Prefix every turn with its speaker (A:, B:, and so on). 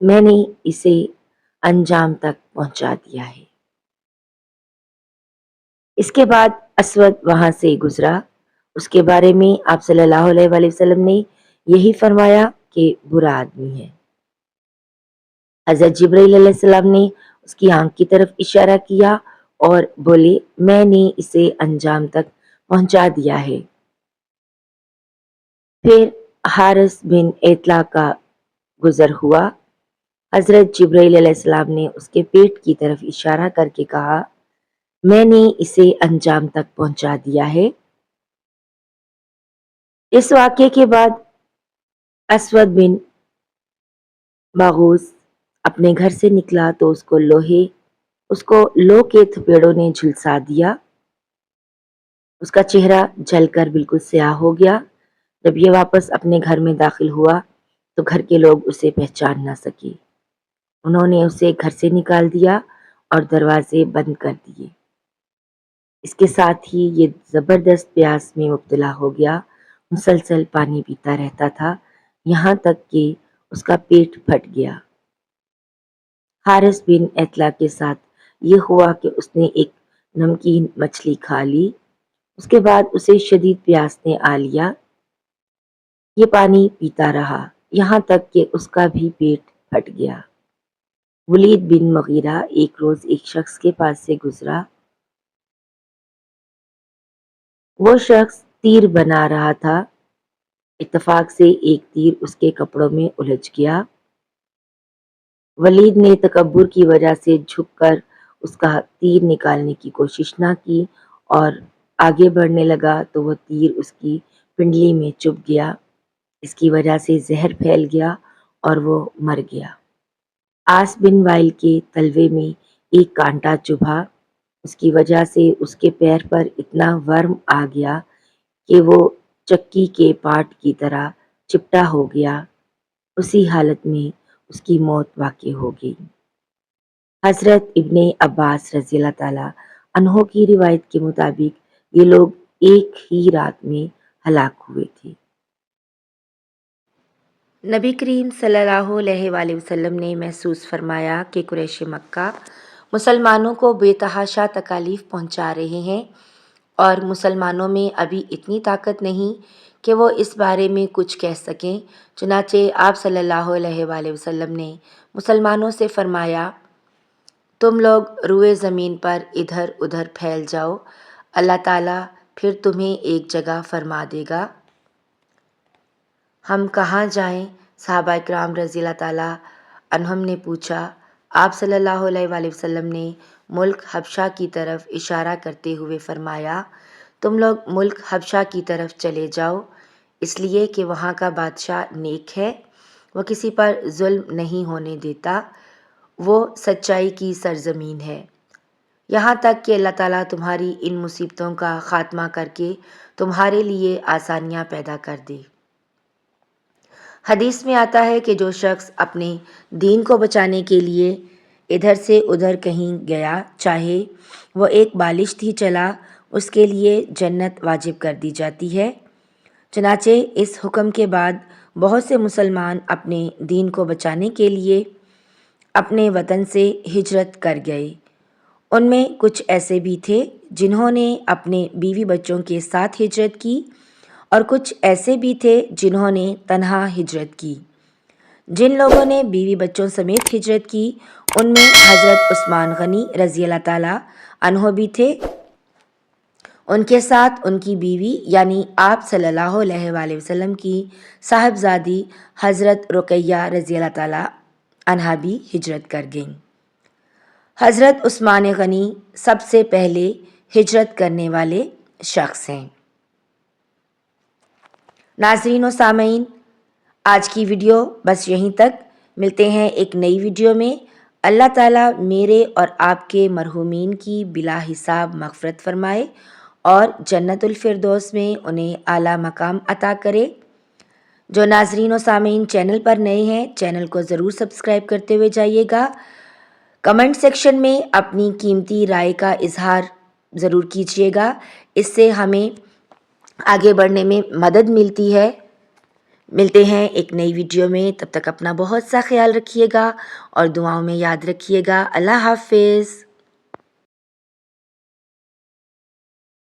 A: میں نے اسے انجام تک پہنچا دیا ہے۔ اس کے بعد اسود وہاں سے گزرا۔ اس کے بارے میں آپ صلی اللہ علیہ وآلہ وسلم نے یہی فرمایا کہ برا آدمی ہے۔ حضرت جبرائیل علیہ السلام نے اس کی آنکھ کی طرف اشارہ کیا اور بولے میں نے اسے انجام تک پہنچا دیا ہے۔ پھر حارث بن اطلاع کا گزر ہوا۔ حضرت جبرائیل علیہ السلام نے اس کے پیٹ کی طرف اشارہ کر کے کہا میں نے اسے انجام تک پہنچا دیا ہے۔ اس واقعے کے بعد اسود بن باغوس اپنے گھر سے نکلا تو اس کو لو کے تھپیڑوں نے جھلسا دیا۔ اس کا چہرہ جل کر بالکل سیاہ ہو گیا۔ جب یہ واپس اپنے گھر میں داخل ہوا تو گھر کے لوگ اسے پہچان نہ سکے۔ انہوں نے اسے گھر سے نکال دیا اور دروازے بند کر دیے۔ اس کے ساتھ ہی یہ زبردست پیاس میں مبتلا ہو گیا، مسلسل پانی پیتا رہتا تھا، یہاں تک کہ اس کا پیٹ پھٹ گیا۔ حارث بن اطلاع کے ساتھ یہ ہوا کہ اس نے ایک نمکین مچھلی کھا لی، اس کے بعد اسے شدید پیاس نے آ لیا۔ یہ پانی پیتا رہا یہاں تک کہ اس کا بھی پیٹ پھٹ گیا۔ ولید بن مغیرہ ایک روز ایک شخص کے پاس سے گزرا۔ وہ شخص تیر بنا رہا تھا۔ اتفاق سے ایک تیر اس کے کپڑوں میں الجھ گیا۔ ولید نے تکبر کی وجہ سے جھک کر اس کا تیر نکالنے کی کوشش نہ کی اور آگے بڑھنے لگا تو وہ تیر اس کی پنڈلی میں چبھ گیا۔ اس کی وجہ سے زہر پھیل گیا اور وہ مر گیا۔ آس بن وائل کے تلوے میں ایک کانٹا چبھا، اس کی وجہ سے اس کے پیر پر اتنا ورم آ گیا کہ وہ چکی کے پاٹ کی طرح چپٹا ہو گیا۔ اسی حالت میں اس کی موت واقع ہو گئی۔ حضرت ابن عباس رضی اللہ تعالیٰ عنہ کی روایت کے مطابق یہ لوگ ایک ہی رات میں ہلاک ہوئے تھے۔ نبی کریم صلی اللہ علیہ وآلہ وسلم نے محسوس فرمایا کہ قریش مکہ مسلمانوں کو بے تحاشا تکالیف پہنچا رہے ہیں اور مسلمانوں میں ابھی اتنی طاقت نہیں کہ وہ اس بارے میں کچھ کہہ سکیں۔ چنانچہ آپ صلی اللہ علیہ وآلہ وسلم نے مسلمانوں سے فرمایا تم لوگ روئے زمین پر ادھر ادھر پھیل جاؤ، اللہ تعالیٰ پھر تمہیں ایک جگہ فرما دے گا۔ ہم کہاں جائیں؟ صحابہ اکرام رضی اللہ تعالیٰ عنہم نے پوچھا۔ آپ صلی اللہ علیہ وآلہ وسلم نے ملک حبشہ کی طرف اشارہ کرتے ہوئے فرمایا تم لوگ ملک حبشہ کی طرف چلے جاؤ، اس لیے کہ وہاں کا بادشاہ نیک ہے، وہ کسی پر ظلم نہیں ہونے دیتا، وہ سچائی کی سرزمین ہے، یہاں تک کہ اللہ تعالیٰ تمہاری ان مصیبتوں کا خاتمہ کر کے تمہارے لیے آسانیاں پیدا کر دے۔ حدیث میں آتا ہے کہ جو شخص اپنے دین کو بچانے کے لیے ادھر سے ادھر کہیں گیا، چاہے وہ ایک بالشت ہی چلا، اس کے لیے جنت واجب کر دی جاتی ہے۔ چنانچہ اس حکم کے بعد بہت سے مسلمان اپنے دین کو بچانے کے لیے اپنے وطن سے ہجرت کر گئے۔ ان میں کچھ ایسے بھی تھے جنہوں نے اپنے بیوی بچوں کے ساتھ ہجرت کی اور کچھ ایسے بھی تھے جنہوں نے تنہا ہجرت کی۔ جن لوگوں نے بیوی بچوں سمیت ہجرت کی ان میں حضرت عثمان غنی رضی اللہ تعالیٰ عنہ بھی تھے۔ ان کے ساتھ ان کی بیوی یعنی آپ صلی اللہ علیہ وآلہ وسلم کی صاحبزادی حضرت رقیہ رضی اللہ تعالیٰ عنہا بھی ہجرت کر گئیں۔ حضرت عثمان غنی سب سے پہلے ہجرت کرنے والے شخص ہیں۔ ناظرین و سامعین، آج کی ویڈیو بس یہیں تک، ملتے ہیں ایک نئی ویڈیو میں۔ اللہ تعالیٰ میرے اور آپ کے مرحومین کی بلا حساب مغفرت فرمائے اور جنت الفردوس میں انہیں اعلیٰ مقام عطا کرے۔ جو ناظرین و سامعین چینل پر نئے ہیں چینل کو ضرور سبسکرائب کرتے ہوئے جائیے گا۔ کمنٹ سیکشن میں اپنی قیمتی رائے کا اظہار ضرور کیجیے گا، اس سے ہمیں آگے بڑھنے میں مدد ملتی ہے۔ ملتے ہیں ایک نئی ویڈیو میں، تب تک اپنا بہت سا خیال رکھیے گا اور دعاؤں میں یاد رکھیے گا۔ اللہ حافظ۔